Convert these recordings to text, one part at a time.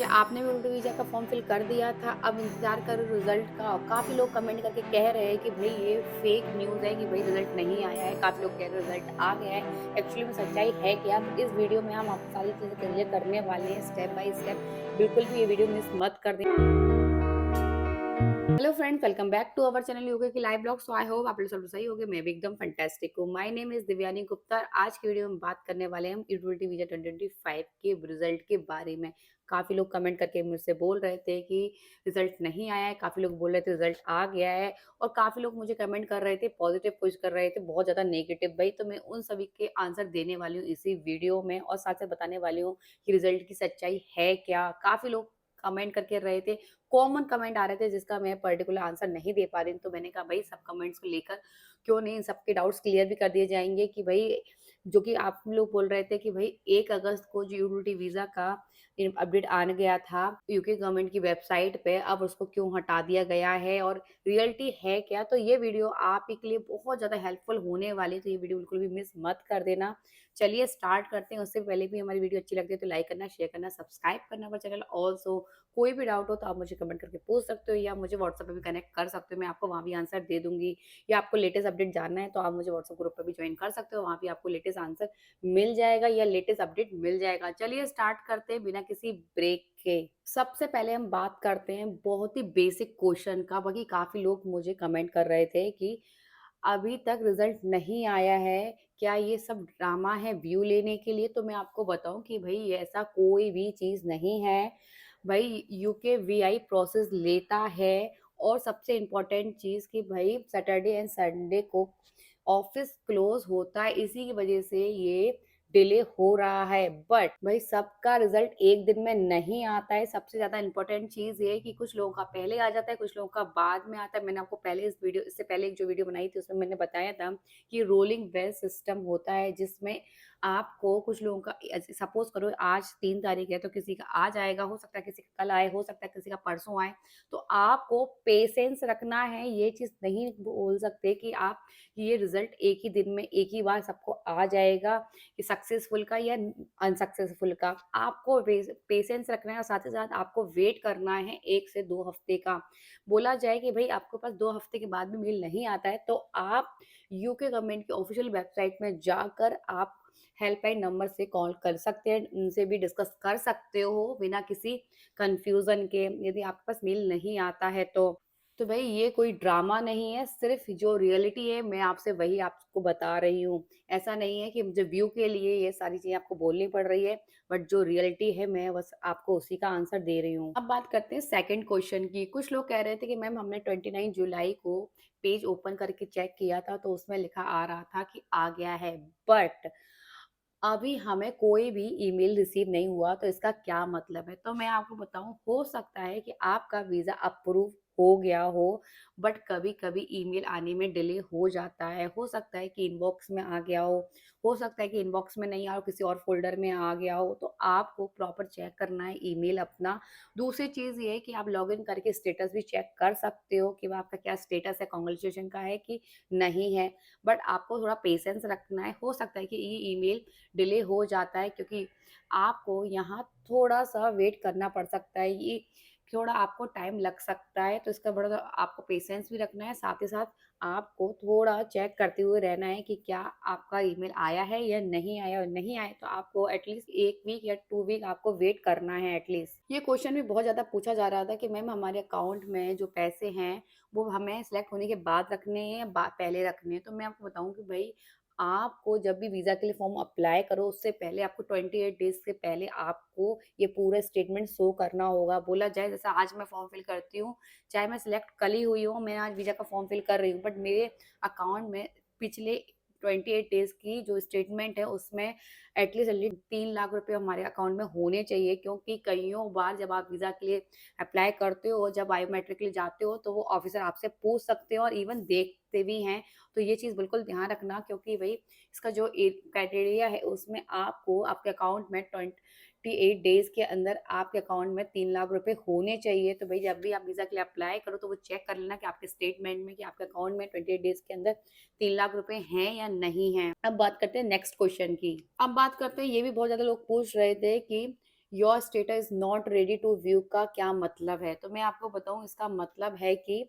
क्या आपने भी उर्दू वीज़ा का फॉर्म फिल कर दिया था, अब इंतज़ार करो रिज़ल्ट का। काफ़ी लोग कमेंट करके कह रहे हैं कि भई ये फेक न्यूज़ है कि भई रिज़ल्ट नहीं आया है, काफ़ी लोग कह रहे हैं रिज़ल्ट आ गया है। एक्चुअली में सच्चाई है क्या? तो इस वीडियो में हम आपको सारी चीज़ें क्लियर करने वाले हैं स्टेप बाय स्टेप। बिल्कुल भी ये वीडियो मिस मत कर दें। Hello friends, welcome back to our channel UK की live blog. So I hope आप लोग सब सही होंगे। मैं भी एकदम फैंटास्टिक हूँ। My name is Divyani Gupta. आज की वीडियो में बात करने वाले हैं हम यूटिलिटी वीजा 2025 के रिजल्ट के बारे में। काफी लोग कमेंट करके मुझसे बोल रहे थे कि रिजल्ट नहीं आया है, काफी लोग बोल रहे थे रिजल्ट आ गया है, और काफी लोग मुझे कमेंट कर रहे थे, पॉजिटिव पुश कर रहे थे, बहुत ज्यादा नेगेटिव। भाई तो मैं उन सभी के आंसर देने वाली हूँ इसी वीडियो में, और साथ साथ बताने वाली हूँ कि रिजल्ट की सच्चाई है क्या। काफी लोग कमेंट करके रहे थे, कॉमन कमेंट आ रहे थे जिसका मैं पर्टिकुलर आंसर नहीं दे पा रही हूँ, तो मैंने कहा भाई सब कमेंट्स को लेकर क्यों नहीं इन सबके डाउट्स क्लियर भी कर दिए जाएंगे कि भाई जो कि आप लोग बोल रहे थे कि भाई 1 अगस्त को जो यूटिलिटी वीजा का अपडेट आने गया था यूके गवर्नमेंट की वेबसाइट पे, अब उसको क्यों हटा दिया गया है और रियलिटी है क्या। तो ये वीडियो आप ही के लिए बहुत ज्यादा हेल्पफुल होने वाली है, तो ये वीडियो बिल्कुल भी मिस मत कर देना। चलिए स्टार्ट करते हैं। उससे पहले भी हमारी वीडियो अच्छी लगती है तो लाइक करना, शेयर करना, सब्सक्राइब करना हमारे चैनल। ऑल्सो कोई भी डाउट हो तो आप मुझे कमेंट करके पूछ सकते हो, या मुझे व्हाट्सएप पे भी कनेक्ट कर सकते हो, मैं आपको वहाँ भी आंसर दे दूँगी। या आपको लेटेस्ट अपडेट जानना है तो आप मुझे व्हाट्सएप ग्रुप पे भी जॉइन कर सकते हो, वहाँ भी आपको लेटेस्ट आंसर मिल जाएगा या लेटेस्ट अपडेट मिल जाएगा। चलिए स्टार्ट करते हैं बिना किसी ब्रेक के। सबसे पहले हम बात करते हैं बहुत ही बेसिक क्वेश्चन का। बाकी काफ़ी लोग मुझे कमेंट कर रहे थे कि अभी तक रिजल्ट नहीं आया है, क्या ये सब ड्रामा है व्यू लेने के लिए? तो मैं आपको बताऊँ कि भई ऐसा कोई भी चीज़ नहीं है। भई यूके वीआई प्रोसेस लेता है, और सबसे इम्पोर्टेंट चीज़ कि भई सैटरडे एंड संडे को ऑफ़िस क्लोज़ होता है, इसी की वज़ह से ये डिले हो रहा है। बट भई सबका रिज़ल्ट एक दिन में नहीं आता है। सबसे ज़्यादा इम्पोर्टेंट चीज़ ये है कि कुछ लोगों का पहले आ जाता है, कुछ लोगों का बाद में आता है। मैंने आपको पहले इससे पहले एक जो वीडियो बनाई थी उसमें मैंने बताया था कि रोलिंग बेल सिस्टम होता है, जिसमें आपको कुछ लोगों का सपोज़ करो आज 3 तारीख है तो किसी का आज आएगा, हो सकता है किसी का कल आए, हो सकता है किसी का परसों आए। तो आपको पेशेंस रखना है, ये चीज़ नहीं बोल सकते कि आप ये रिज़ल्ट एक ही दिन में एक ही बार सबको आ जाएगा, कि सक्सेसफुल का या अनसक्सेसफुल का। आपको पेशेंस रखना है, और साथ ही साथ आपको वेट करना है 1 से 2 हफ्ते का। बोला जाए कि भई आपके पास 2 हफ्ते के बाद भी मेल नहीं आता है तो आप यूके गवर्नमेंट की ऑफ़िशियल वेबसाइट में जाकर आप हेल्पलाइन नंबर से कॉल कर सकते हैं, उनसे भी डिस्कस कर सकते हो बिना किसी कन्फ्यूज़न के, यदि आपके पास मेल नहीं आता है तो। तो भई ये कोई ड्रामा नहीं है, सिर्फ़ जो रियलिटी है मैं आपसे वही आपको बता रही हूँ। ऐसा नहीं है कि मुझे व्यू के लिए ये सारी चीज़ें आपको बोलनी पड़ रही है, बट जो रियलिटी है मैं बस आपको उसी का आंसर दे रही हूँ। अब बात करते हैं सेकंड क्वेश्चन की। कुछ लोग कह रहे थे कि मैम हमने 29 जुलाई को पेज ओपन करके चेक किया था तो उसमें लिखा आ रहा था कि आ गया है, बट अभी हमें कोई भी ईमेल रिसीव नहीं हुआ, तो इसका क्या मतलब है? तो मैं आपको बताऊँ, हो सकता है कि आपका वीज़ा अप्रूव हो गया हो, बट कभी-कभी ईमेल आने में डिले हो जाता है। हो सकता है कि इनबॉक्स में आ गया हो सकता है कि इनबॉक्स में नहीं आया हो, किसी और फ़ोल्डर में आ गया हो, तो आपको प्रॉपर चेक करना है ईमेल अपना। दूसरी चीज़ ये है कि आप लॉगिन करके स्टेटस भी चेक कर सकते हो कि आपका क्या स्टेटस है, कांग्रेचुलेशन का है कि नहीं है। बट आपको थोड़ा पेशेंस रखना है। हो सकता है कि ये ईमेल डिले हो जाता है, क्योंकि आपको यहाँ थोड़ा-सा वेट करना पड़ सकता है। ये थोड़ा आपको टाइम लग सकता है, तो इसका बड़ा आपको पेशेंस भी रखना है, साथ ही साथ आपको थोड़ा चेक करते हुए रहना है कि क्या आपका ईमेल आया है या नहीं आया, और नहीं आया तो आपको एटलीस्ट 1 वीक या 2 वीक आपको वेट करना है एटलीस्ट। ये क्वेश्चन भी बहुत ज़्यादा पूछा जा रहा था कि मैम हमारे अकाउंट में जो पैसे हैं, वो हमें सिलेक्ट होने के बाद रखने हैं या पहले रखने हैं? तो मैं आपको बताऊँ कि भई आपको जब भी वीज़ा के लिए फॉर्म अप्लाई करो, उससे पहले आपको 28 डेज़ से पहले आपको ये पूरा स्टेटमेंट शो करना होगा। बोला जाए जैसे आज मैं फॉर्म फिल करती हूँ, चाहे मैं सिलेक्ट कल ही हुई हूँ, मैं आज वीज़ा का फॉर्म फिल कर रही हूँ, बट मेरे अकाउंट में पिछले 28 डेज़ की जो स्टेटमेंट है उसमें एटलीस्ट 3 लाख रुपए हमारे अकाउंट में होने चाहिए, क्योंकि कइयों बार जब आप वीज़ा के लिए अप्लाई करते हो, जब बायोमेट्रिक के लिए जाते हो, तो वो ऑफ़िसर आपसे पूछ सकते हैं और इवन देखते भी हैं। तो ये चीज़ बिल्कुल ध्यान रखना, क्योंकि भई इसका जो क्राइटेरिया है उसमें आपको आपके अकाउंट में 28 डेज़ के अंदर आपके अकाउंट में 3 लाख रुपए होने चाहिए। तो भई जब भी आप वीज़ा के लिए अप्लाई करो तो वो चेक कर लेना कि आपके स्टेटमेंट में कि आपके अकाउंट में 28 डेज़ के अंदर 3 लाख रुपए हैं या नहीं हैं। अब बात करते हैं नेक्स्ट क्वेश्चन की। अब बात करते हैं, ये भी बहुत ज़्यादा लोग पूछ रहे थे कि your status is not ready to view का क्या मतलब है? तो मैं आपको बताऊं, इसका मतलब है कि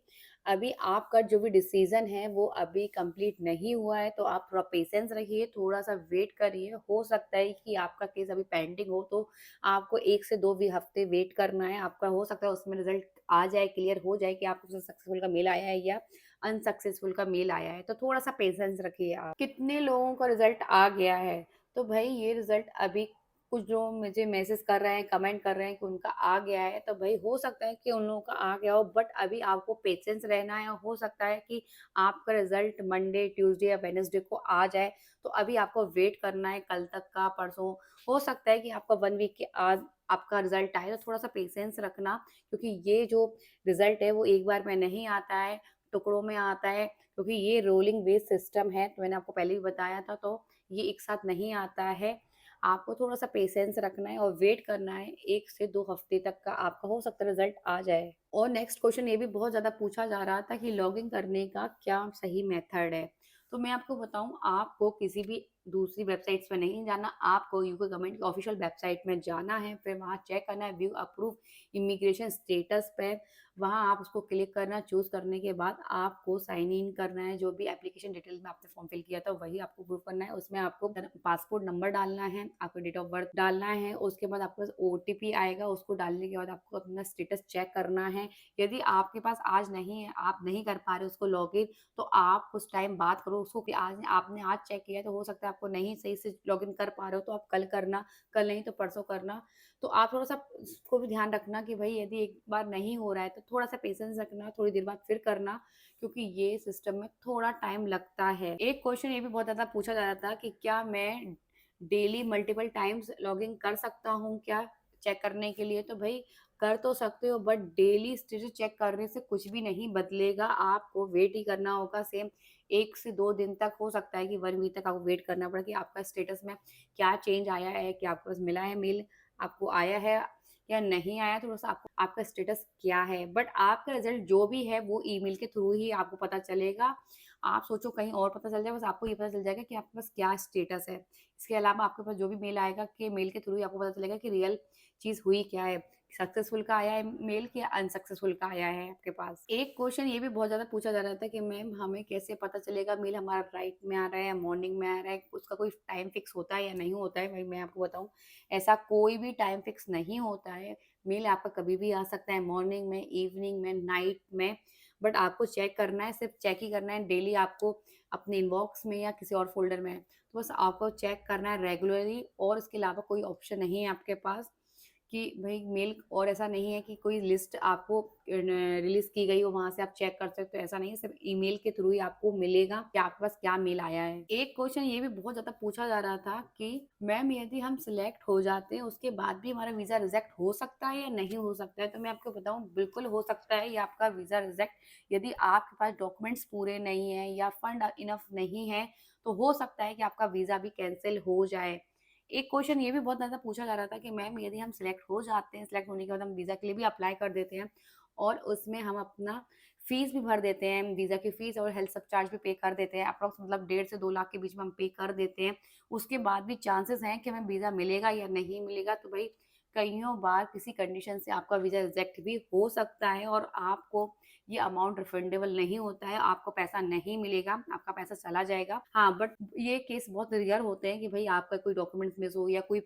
अभी आपका जो भी डिसीजन है वो अभी कंप्लीट नहीं हुआ है, तो आप थोड़ा पेशेंस रखिए, थोड़ा सा वेट करिए। हो सकता है कि आपका केस अभी पेंडिंग हो, तो आपको 1 से 2 हफ्ते वेट करना है। आपका हो सकता है उसमें रिजल्ट आ जाए, क्लियर हो जाए कि आपको सक्सेसफुल का मेल आया है या अनसक्सेसफुल का मेल आया है। तो थोड़ा सा पेशेंस रखिए आप। कितने लोगों का रिजल्ट आ गया है? तो भाई ये रिजल्ट अभी कुछ जो मुझे मैसेज कर रहे हैं, कमेंट कर रहे हैं कि उनका आ गया है, तो भाई हो सकता है कि उन लोगों का आ गया हो, बट अभी आपको पेशेंस रहना है। हो सकता है कि आपका रिजल्ट मंडे, ट्यूसडे या वेडनेसडे को आ जाए, तो अभी आपको वेट करना है कल तक का, परसों। हो सकता है कि आपका 1 वीक के आज आपका रिजल्ट आए, तो थोड़ा सा पेशेंस रखना, क्योंकि ये जो रिजल्ट है वो एक बार में नहीं आता है, टुकड़ों में आता है, क्योंकि ये रोलिंग बेस सिस्टम है। तो मैंने आपको पहले भी बताया था, तो ये एक साथ नहीं आता है। आपको थोड़ा-सा पेशेंस रखना है और वेट करना है, 1 से 2 हफ्ते तक का आपका हो सकता है रिज़ल्ट आ जाए। और नेक्स्ट क्वेश्चन ये भी बहुत ज़्यादा पूछा जा रहा था कि लॉगिन करने का क्या सही मेथड है? तो मैं आपको बताऊँ, आपको किसी भी दूसरी वेबसाइट्स पे नहीं जाना, आपको यूके गवर्नमेंट की ऑफिशियल वेबसाइट में जाना है, फिर वहाँ चेक करना है व्यू अप्रूव इमिग्रेशन स्टेटस पे, वहाँ आप उसको क्लिक करना, चूज़ करने के बाद आपको साइन इन करना है, जो भी एप्लीकेशन डिटेल में आपने फॉर्म फिल किया था वही आपको प्रूव करना है। उसमें आपको पासपोर्ट नंबर डालना है, आपका डेट ऑफ बर्थ डालना है, उसके बाद आपके पास ओटीपी आएगा, उसको डालने के बाद आपको अपना स्टेटस चेक करना है। यदि आपके पास आज नहीं है, आप नहीं कर पा रहे उसको लॉगिन, तो आप कुछ टाइम बाद करो उसको, कि आज आपने आज चेक किया तो हो सकता है आपको नहीं सही से लॉगिन कर पा रहे हो, तो आप कल करना, कल नहीं तो परसों करना। तो आप थोड़ा-सा उसको भी ध्यान रखना कि भई यदि एक बार नहीं हो रहा है तो थोड़ा-सा पेशेंस रखना, थोड़ी देर बाद फिर करना, क्योंकि ये सिस्टम में थोड़ा टाइम लगता है। एक क्वेश्चन ये भी बहुत ज़्यादा पूछा जा रहा था कि क्या मैं डेली मल्टीपल टाइम्स लॉगिन कर सकता हूँ क्या चेक करने के लिए? तो भई कर तो सकते हो, बट डेली स्टेटस चेक करने से कुछ भी नहीं बदलेगा, आपको वेट ही करना होगा सेम 1 से 2 दिन तक। हो सकता है कि 1 वीक तक आपको वेट करना पड़े कि आपका स्टेटस में क्या चेंज आया है, क्या आपको पास मिला है मेल, आपको आया है या नहीं आया, थोड़ा-सा आपको आपका स्टेटस क्या है। बट आपका रिज़ल्ट जो भी है वो ईमेल के थ्रू ही आपको पता चलेगा। आप सोचो कहीं और पता चल जाए, बस आपको ये पता चल जाएगा कि आपके पास क्या स्टेटस है। इसके अलावा आपके पास जो भी मेल आएगा, कि मेल के थ्रू ही आपको पता चलेगा कि रियल चीज़ हुई क्या है। सक्सेसफुल का आया है मेल कि अनसक्सेसफुल का आया है आपके पास। एक क्वेश्चन ये भी बहुत ज़्यादा पूछा जा रहा था कि मैम हमें कैसे पता चलेगा मेल हमारा राइट में आ रहा है या मॉर्निंग में आ रहा है? उसका कोई टाइम फिक्स होता है या नहीं होता है? भाई मैं आपको बताऊँ, ऐसा कोई भी टाइम फिक्स नहीं होता है। मेल आपका कभी भी आ सकता है, मॉर्निंग में, इवनिंग में, नाइट में। बट आपको चेक करना है, सिर्फ़ चेक ही करना है डेली, आपको अपने इनबॉक्स में या किसी और फ़ोल्डर में। तो बस आपको चेक करना है रेगुलरली, और इसके अलावा कोई ऑप्शन नहीं है आपके पास कि भई मेल। और ऐसा नहीं है कि कोई लिस्ट आपको रिलीज़ की गई हो, वहाँ से आप चेक कर सकते हो, ऐसा नहीं है। सिर्फ़ ईमेल के थ्रू ही आपको मिलेगा कि आपके पास क्या मेल आया है। एक क्वेश्चन ये भी बहुत ज़्यादा पूछा जा रहा था कि मैम यदि हम सिलेक्ट हो जाते हैं, उसके बाद भी हमारा वीज़ा रिजेक्ट हो सकता है या नहीं हो सकता है? तो मैं आपको बताऊँ, बिल्कुल हो सकता है ये आपका वीज़ा रिजेक्ट, यदि आपके पास डॉक्यूमेंट्स पूरे नहीं हैं या फंड इनफ नहीं है, तो हो सकता है कि आपका वीज़ा भी कैंसल हो जाए। एक क्वेश्चन ये भी बहुत ज़्यादा पूछा जा रहा था कि मैम यदि हम सिलेक्ट हो जाते हैं, सिलेक्ट होने के बाद हम वीज़ा के लिए भी अप्लाई कर देते हैं, और उसमें हम अपना फीस भी भर देते हैं, वीज़ा की फीस और हेल्थ सब चार्ज भी पे कर देते हैं, अप्रॉक्स मतलब 1.5 से 2 लाख के बीच में हम पे कर देते हैं। उसके बाद भी चांसेस हैं कि हमें वीज़ा मिलेगा या नहीं मिलेगा, तो भाई कइयों बार किसी कंडीशन से आपका वीज़ा रिजेक्ट भी हो सकता है, और आपको ये अमाउंट रिफंडेबल नहीं होता है, आपको पैसा नहीं मिलेगा, आपका पैसा चला जाएगा। हाँ, बट ये केस बहुत रेयर होते हैं कि भई आपका कोई डॉक्यूमेंट्स मिस हो या कोई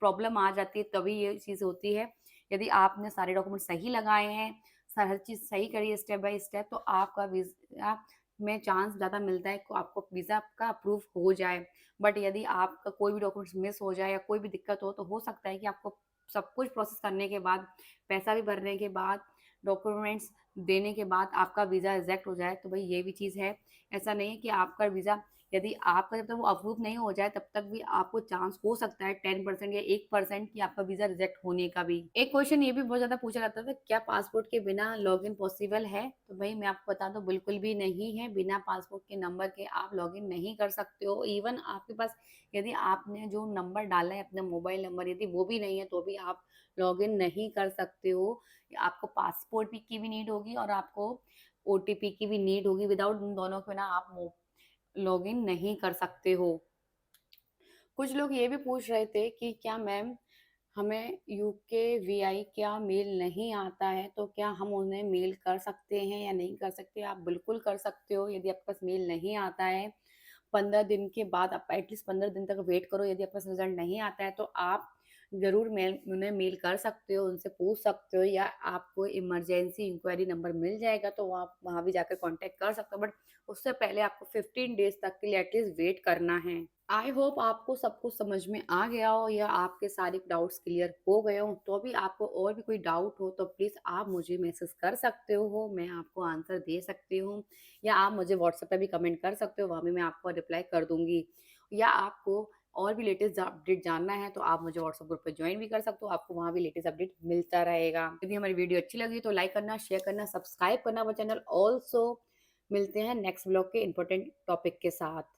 प्रॉब्लम आ जाती है, तभी ये चीज़ होती है। यदि आपने सारे डॉक्यूमेंट सही लगाए हैं, हर चीज़ सही करी है स्टेप बाय स्टेप, तो आपका वीज़ा में चांस ज़्यादा मिलता है कि आपको वीज़ा आपका अप्रूव हो जाए। बट यदि आपका कोई भी डॉक्यूमेंट्स मिस हो जाए या कोई भी दिक्कत हो, तो हो सकता है कि आपको सब कुछ प्रोसेस करने के बाद, पैसा भी भरने के बाद, डॉक्यूमेंट्स देने के बाद आपका वीज़ा रिजेक्ट हो जाए। तो भई ये भी चीज़ है। ऐसा नहीं है कि आपका वीज़ा, यदि आपका जब तक वो अप्रूव नहीं हो जाए, तब तक भी आपको चांस हो सकता है 10% या 1% कि आपका वीज़ा रिजेक्ट होने का भी। एक क्वेश्चन ये भी बहुत ज़्यादा पूछा जाता था, क्या पासपोर्ट के बिना लॉगिन पॉसिबल है? तो भई मैं आपको बता दूँ, बिल्कुल भी नहीं है। बिना पासपोर्ट के नंबर के आप लॉगिन नहीं कर सकते हो। इवन आपके पास, यदि आपने जो नंबर डाला है अपना मोबाइल नंबर, यदि वो भी नहीं है, तो भी आप लॉगिन नहीं कर सकते हो। आपको पासपोर्ट की भी नीड होगी और आपको ओटीपी की भी नीड होगी। विदाउट इन दोनों के बिना आप लॉगिन नहीं कर सकते हो। कुछ लोग ये भी पूछ रहे थे कि क्या मैम हमें यूके-वीआई क्या मेल नहीं आता है, तो क्या हम उन्हें मेल कर सकते हैं या नहीं कर सकते? आप बिल्कुल कर सकते हो, यदि आपके पास मेल नहीं आता है, 15 दिन के बाद आप एटलीस्ट 15 दिन तक वेट करो, यदि आपके पास रिज़ल्ट नहीं आता है, तो आप ज़रूर उन्हें मेल कर सकते हो, उनसे पूछ सकते हो, या आपको इमरजेंसी इंक्वायरी नंबर मिल जाएगा, तो आप वहाँ भी जाकर कॉन्टैक्ट कर सकते हो। बट उससे पहले आपको 15 डेज़ तक के लिए एटलीस्ट वेट करना है। आई होप आपको सब कुछ समझ में आ गया हो या आपके सारे डाउट्स क्लियर हो गए हों। तो अभी आपको और भी कोई डाउट हो तो प्लीज़ आप मुझे मैसेज कर सकते हो, मैं आपको आंसर दे सकती हूँ, या आप मुझे व्हाट्सएप पे भी कमेंट कर सकते हो, वहाँ भी मैं आपको रिप्लाई कर दूँगी। या आपको और भी लेटेस्ट अपडेट जानना है तो आप मुझे व्हाट्सएप ग्रुप पे जॉइन भी कर सकते हो, आपको वहाँ भी लेटेस्ट अपडेट मिलता रहेगा। यदि हमारी वीडियो अच्छी लगी तो लाइक करना, शेयर करना, सब्सक्राइब करना हमारा चैनल। ऑल्सो मिलते हैं नेक्स्ट ब्लॉग के इम्पोर्टेंट टॉपिक के साथ।